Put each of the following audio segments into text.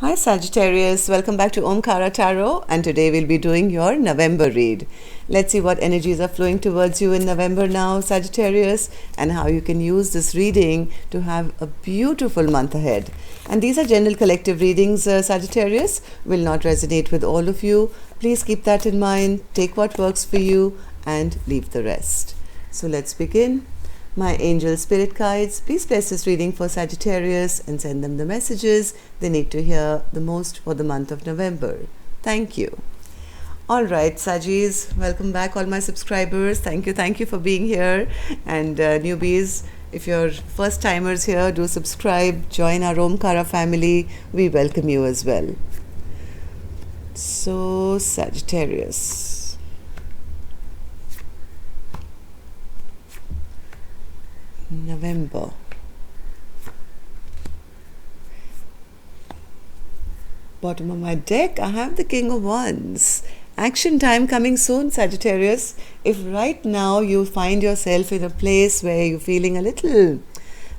Hi Sagittarius, welcome back to Omkara Tarot, and today we'll be doing your November read. Let's see what energies are flowing towards you in November now, Sagittarius, and how you can use this reading to have a beautiful month ahead. And these are general collective readings, Sagittarius, will not resonate with all of you. Please keep that in mind, take what works for you and leave the rest. So let's begin. My angel spirit guides, please bless this reading for Sagittarius and send them the messages they need to hear the most for the month of November. Thank you. Alright, Saggis, welcome back all my subscribers. Thank you for being here. And newbies, if you're first timers here, do subscribe, join our Omkara family. We welcome you as well. So, Sagittarius. November. Bottom of my deck, I have the King of Wands. Action time coming soon, Sagittarius. If right now you find yourself in a place where you're feeling a little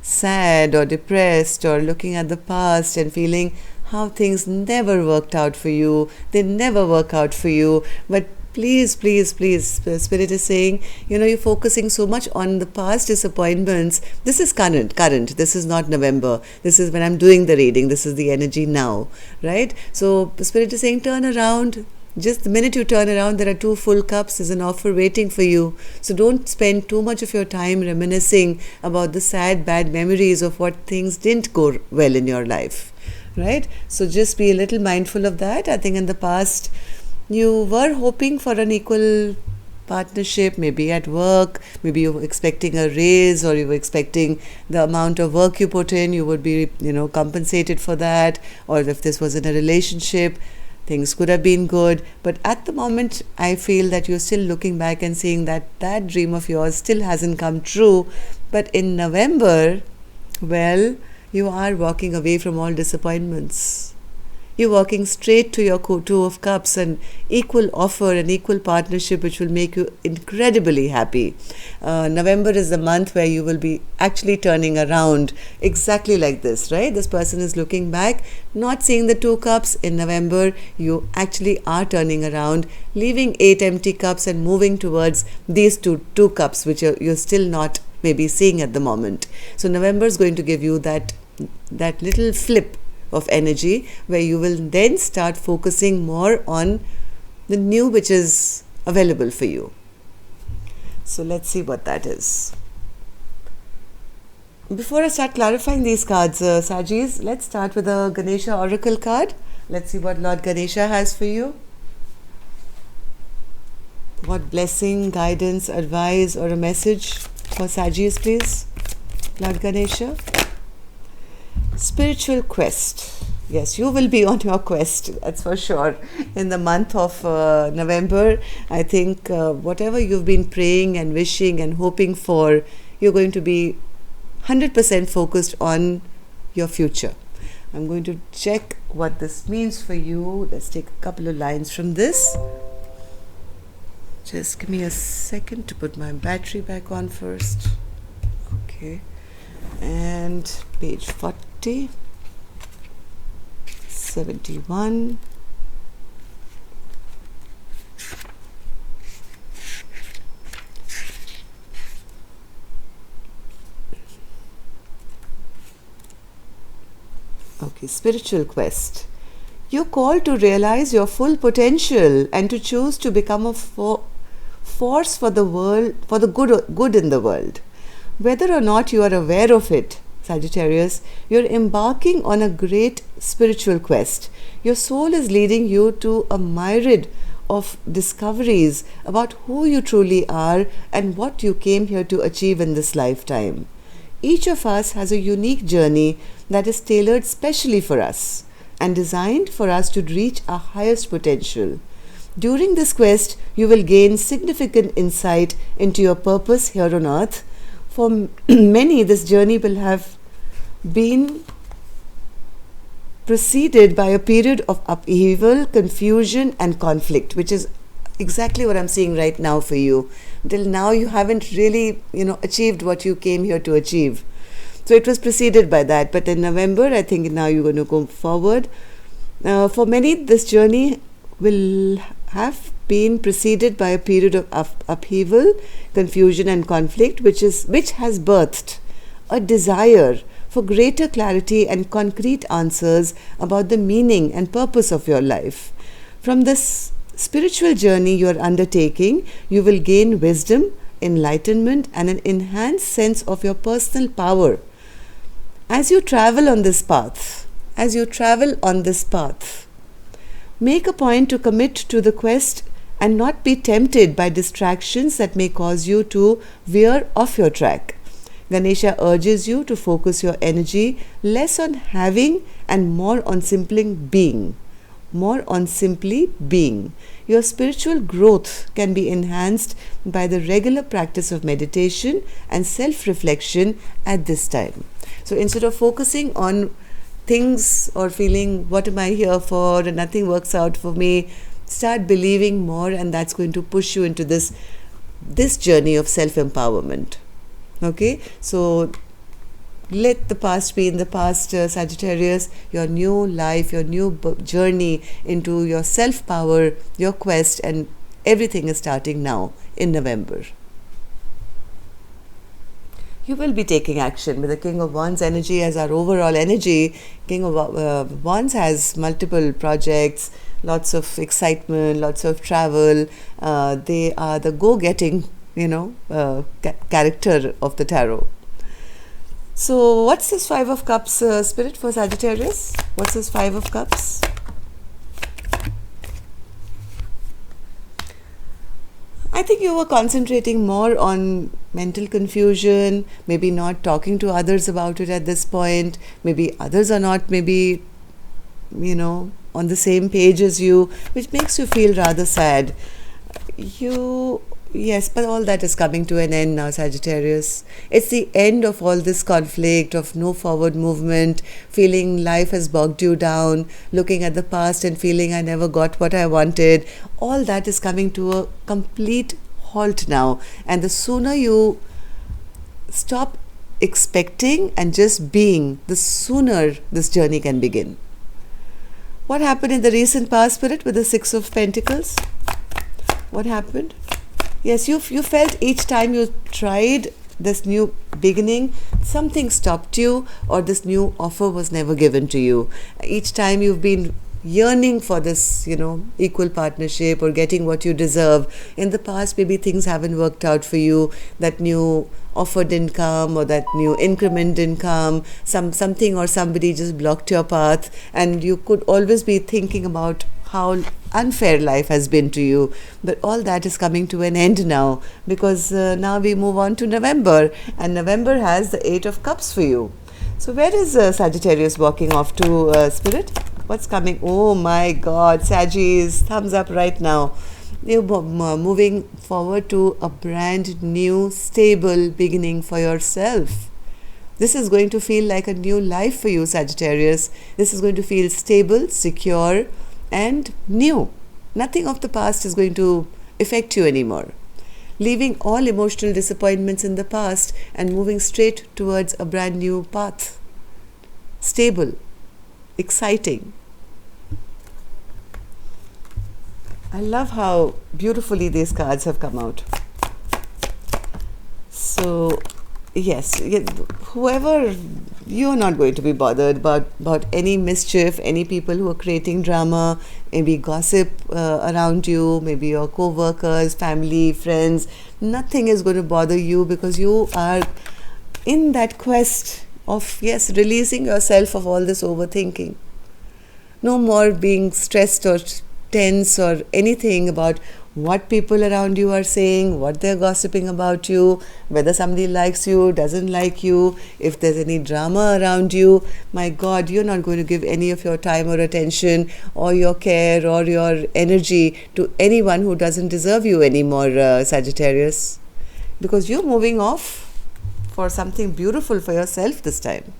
sad or depressed or looking at the past and feeling how things never worked out for you, they never work out for you, but please, Spirit is saying, you're focusing so much on the past disappointments. This is current. This is not November. This is when I'm doing the reading. This is the energy now, right? So Spirit is saying, turn around. Just the minute you turn around, there are two full cups. There's an offer waiting for you. So don't spend too much of your time reminiscing about the sad, bad memories of what things didn't go well in your life, right? So just be a little mindful of that. I think in the past, you were hoping for an equal partnership, maybe at work, maybe you were expecting a raise, or you were expecting the amount of work you put in, you would be, compensated for that. Or if this was in a relationship, things could have been good. But at the moment, I feel that you're still looking back and seeing that that dream of yours still hasn't come true. But in November, well, you are walking away from all disappointments. You're walking straight to your Two of Cups, an equal offer, an equal partnership which will make you incredibly happy. November is the month where you will be actually turning around exactly like this, right? This person is looking back, not seeing the 2 cups. In November, you actually are turning around, leaving 8 empty cups and moving towards these two cups, which you're still not maybe seeing at the moment. So November is going to give you that little flip of energy where you will then start focusing more on the new which is available for you. So let's see what that is. Before I start clarifying these cards, Saggis, let's start with a Ganesha Oracle card. Let's see what Lord Ganesha has for you. What blessing, guidance, advice or a message for Saggis, please, Lord Ganesha. Spiritual quest. Yes, you will be on your quest, that's for sure. In the month of November, I think whatever you've been praying and wishing and hoping for, you're going to be 100% focused on your future. I'm going to check what this means for you. Let's take a couple of lines from this. Just give me a second to put my battery back on first. Okay. And page 40, 71, okay, spiritual quest. You're called to realize your full potential and to choose to become a force for the world, for the good in the world. Whether or not you are aware of it, Sagittarius, you're embarking on a great spiritual quest. Your soul is leading you to a myriad of discoveries about who you truly are and what you came here to achieve in this lifetime. Each of us has a unique journey that is tailored specially for us and designed for us to reach our highest potential. During this quest, you will gain significant insight into your purpose here on earth. For many, this journey will have been preceded by a period of upheaval, confusion and conflict, which is exactly what I'm seeing right now for you. Till now, you haven't really, achieved what you came here to achieve. So it was preceded by that. But in November, I think now you're going to go forward. For many, this journey will have been preceded by a period of upheaval, confusion, and conflict, which has birthed a desire for greater clarity and concrete answers about the meaning and purpose of your life. From this spiritual journey you are undertaking, you will gain wisdom, enlightenment, and an enhanced sense of your personal power. As you travel on this path, make a point to commit to the quest and not be tempted by distractions that may cause you to veer off your track. Ganesha urges you to focus your energy less on having and more on simply being. Your spiritual growth can be enhanced by the regular practice of meditation and self-reflection at this time. So instead of focusing on things or feeling, what am I here for, and nothing works out for me, start believing more, and that's going to push you into this journey of self-empowerment. Okay, so let the past be in the past, Sagittarius. Your new life, your new journey into your self-power, your quest, and everything is starting now in November. You will be taking action with the King of Wands energy as our overall energy. King of Wands has multiple projects, lots of excitement, lots of travel. They are the go-getting, character of the tarot. So what's this Five of Cups, Spirit, for Sagittarius? What's this Five of Cups? I think you were concentrating more on mental confusion, maybe not talking to others about it at this point. Maybe others are not, on the same page as you, which makes you feel rather sad. Yes, but all that is coming to an end now, Sagittarius. It's the end of all this conflict, of no forward movement, feeling life has bogged you down, looking at the past and feeling I never got what I wanted. All that is coming to a complete halt now. And the sooner you stop expecting and just being, the sooner this journey can begin. What happened in the recent past, Spirit, with the Six of Pentacles? What happened? Yes, you felt each time you tried this new beginning, something stopped you, or this new offer was never given to you. Each time you've been yearning for this, equal partnership or getting what you deserve. In the past, maybe things haven't worked out for you. That new offer didn't come, or that new increment didn't come. Something or somebody just blocked your path, and you could always be thinking about how unfair life has been to you. But all that is coming to an end now, because now we move on to November, and November has the Eight of Cups for you. So where is Sagittarius walking off to, Spirit? What's coming? Oh my God, Sagittarius, thumbs up right now. You're moving forward to a brand new, stable beginning for yourself. This is going to feel like a new life for you, Sagittarius. This is going to feel stable, secure, and new. Nothing of the past is going to affect you anymore. Leaving all emotional disappointments in the past and moving straight towards a brand new path. Stable, exciting. I love how beautifully these cards have come out. So yes, whoever, you're not going to be bothered about any mischief, any people who are creating drama, maybe gossip around you, maybe your co-workers, family, friends. Nothing is going to bother you, because you are in that quest of, releasing yourself of all this overthinking. No more being stressed or tense or anything about what people around you are saying, what they're gossiping about you, whether somebody likes you, doesn't like you, if there's any drama around you. My God, you're not going to give any of your time or attention or your care or your energy to anyone who doesn't deserve you anymore, Sagittarius. Because you're moving off for something beautiful for yourself this time.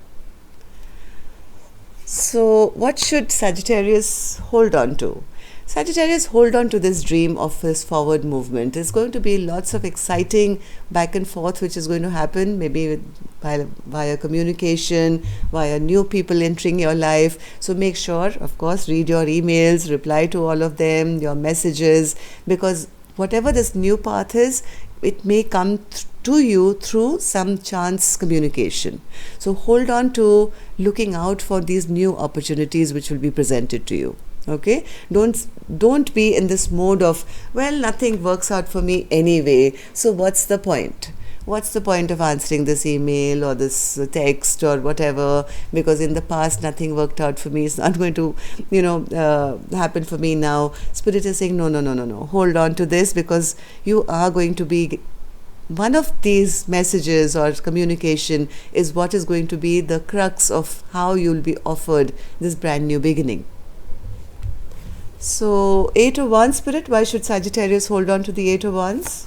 So what should Sagittarius hold on to? Sagittarius, hold on to this dream of this forward movement. There's going to be lots of exciting back and forth which is going to happen, maybe via communication, via new people entering your life. So make sure, of course, read your emails, reply to all of them, your messages, because whatever this new path is, it may come to you through some chance communication. So hold on to looking out for these new opportunities which will be presented to you. Okay, don't be in this mode of, well, nothing works out for me anyway, so what's the point? What's the point of answering this email or this text or whatever, because in the past nothing worked out for me, it's not going to happen for me now. Spirit is saying, no, hold on to this, because you are going to be, one of these messages or communication is what is going to be the crux of how you'll be offered this brand new beginning. So, 8 of Wands, Spirit, why should Sagittarius hold on to the 8 of Wands?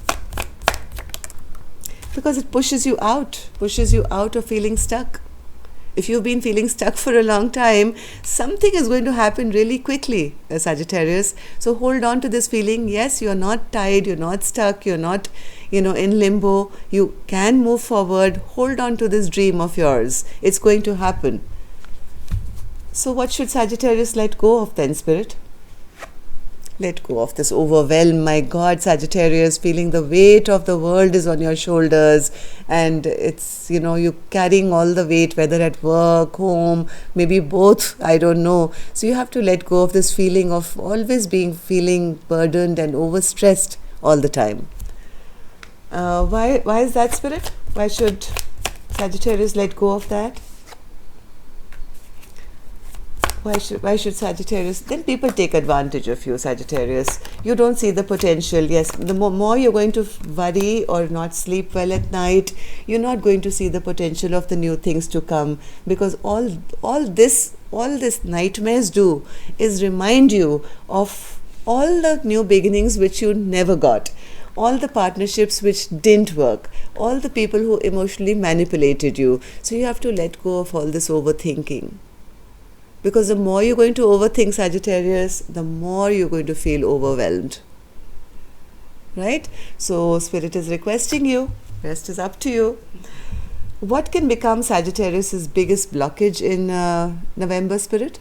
Because it pushes you out of feeling stuck. If you've been feeling stuck for a long time, something is going to happen really quickly, Sagittarius. So hold on to this feeling. Yes, you're not tied, you're not stuck, you're not, in limbo. You can move forward. Hold on to this dream of yours. It's going to happen. So what should Sagittarius let go of then, Spirit? Let go of this overwhelm. My God, Sagittarius, feeling the weight of the world is on your shoulders, and it's, you're carrying all the weight, whether at work, home, maybe both, I don't know. So you have to let go of this feeling of always feeling burdened and overstressed all the time. Why is that, Spirit? Why should Sagittarius let go of that? Why should Sagittarius? Then people take advantage of you, Sagittarius. You don't see the potential. Yes, the more you're going to worry or not sleep well at night, you're not going to see the potential of the new things to come, because all this nightmares do is remind you of all the new beginnings which you never got, all the partnerships which didn't work, all the people who emotionally manipulated you. So you have to let go of all this overthinking. Because the more you're going to overthink, Sagittarius, the more you're going to feel overwhelmed. Right? So Spirit is requesting you. Rest is up to you. What can become Sagittarius' biggest blockage in November, Spirit?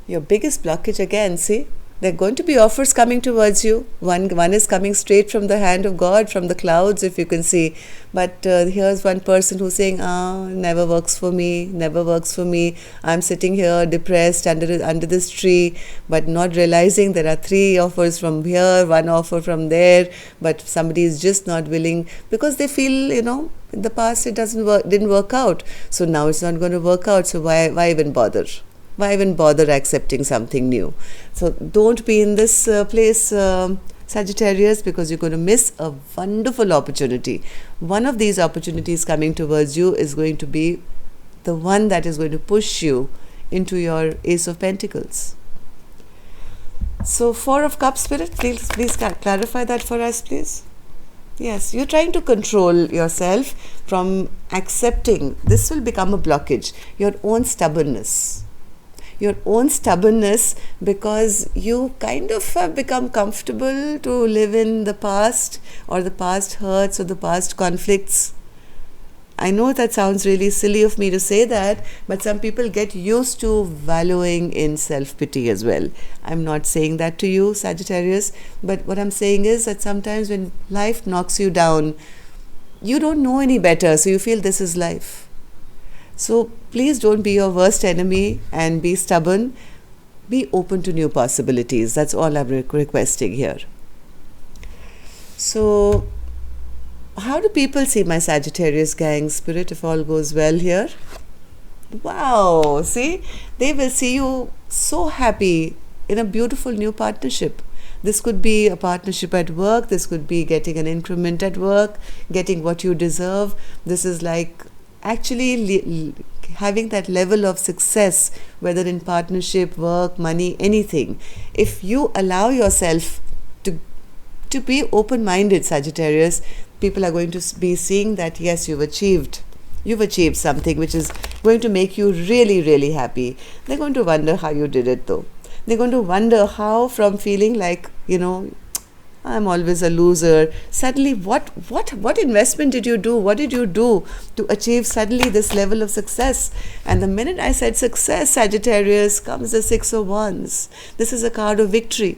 Your biggest blockage again, see? There are going to be offers coming towards you. One is coming straight from the hand of God, from the clouds, if you can see. But here's one person who's saying, never works for me. I'm sitting here depressed under this tree, but not realizing there are 3 offers from here, 1 offer from there, but somebody is just not willing, because they feel, in the past it didn't work out. So now it's not going to work out. So why even bother? Why even bother accepting something new? So don't be in this place, Sagittarius, because you're going to miss a wonderful opportunity. One of these opportunities coming towards you is going to be the one that is going to push you into your Ace of Pentacles. So 4 of Cups, Spirit, please clarify that for us, please. Yes, you're trying to control yourself from accepting. This will become a blockage. Your own stubbornness, because you kind of have become comfortable to live in the past, or the past hurts, or the past conflicts. I know that sounds really silly of me to say that, but some people get used to wallowing in self-pity as well. I'm not saying that to you, Sagittarius, but what I'm saying is that sometimes when life knocks you down, you don't know any better, so you feel this is life. So please don't be your worst enemy and be stubborn. Be open to new possibilities. That's all I'm requesting here. So how do people see my Sagittarius gang, Spirit, if all goes well here? Wow, see? They will see you so happy in a beautiful new partnership. This could be a partnership at work. This could be getting an increment at work, getting what you deserve. This is like actually having that level of success, whether in partnership, work, money, anything. If you allow yourself to be open-minded, Sagittarius, people are going to be seeing that yes, you've achieved something which is going to make you really, really happy. They're going to wonder how you did it though. They're going to wonder how, from feeling like, I'm always a loser, suddenly what investment did you do? What did you do to achieve suddenly this level of success? And the minute I said success, Sagittarius, comes the Six of Wands. This is a card of victory.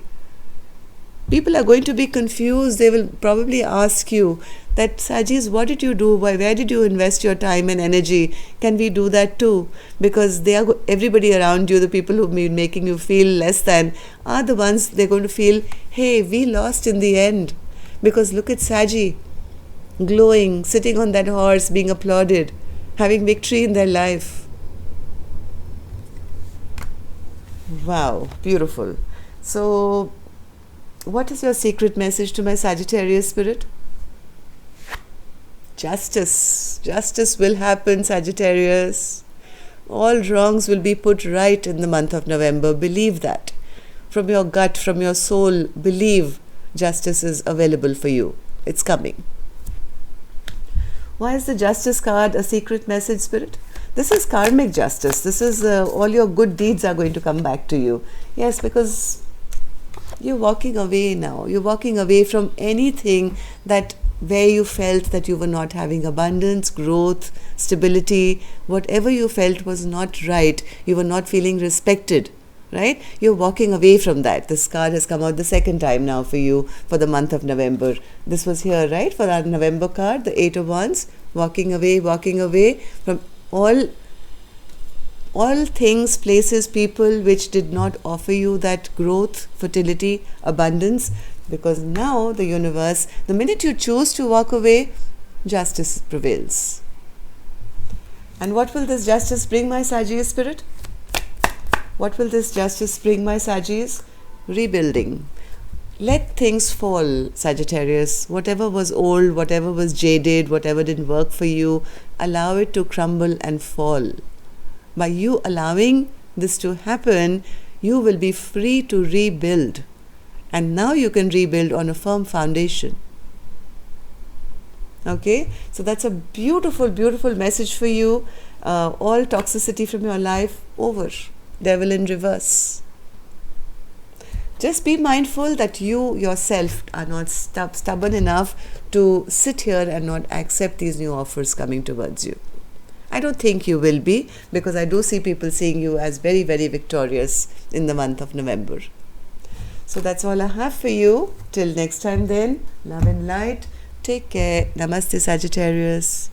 People are going to be confused. They will probably ask you that, Sajis, what did you do? Where did you invest your time and energy? Can we do that too? Because everybody around you, the people who've been making you feel less than, are the ones they're going to feel, hey, we lost in the end. Because look at Saji, glowing, sitting on that horse, being applauded, having victory in their life. Wow, beautiful. So, what is your secret message to my Sagittarius spirit? Justice. Justice will happen, Sagittarius. All wrongs will be put right in the month of November. Believe that. From your gut, from your soul, believe justice is available for you. It's coming. Why is the Justice card a secret message, spirit? This is karmic justice. This is all your good deeds are going to come back to you. Yes, because you're walking away now. You're walking away from anything where you felt that you were not having abundance, growth, stability, whatever you felt was not right. You were not feeling respected, right? You're walking away from that. This card has come out the second time now for you for the month of November. This was here, right? For our November card, the Eight of Wands, walking away from all things, places, people which did not offer you that growth, fertility, abundance, because now the universe, the minute you choose to walk away, justice prevails. And what will this justice bring, my Sagittarius spirit? What will this justice bring, my Sagittarius? Rebuilding. Let things fall, Sagittarius. Whatever was old, whatever was jaded, whatever didn't work for you, allow it to crumble and fall. By you allowing this to happen, you will be free to rebuild. And now you can rebuild on a firm foundation. Okay? So that's a beautiful, beautiful message for you. All toxicity from your life over. Devil in reverse. Just be mindful that you yourself are not stubborn enough to sit here and not accept these new offers coming towards you. I don't think you will be, because I do see people seeing you as very, very victorious in the month of November. So that's all I have for you. Till next time then, love and light. Take care. Namaste, Sagittarius.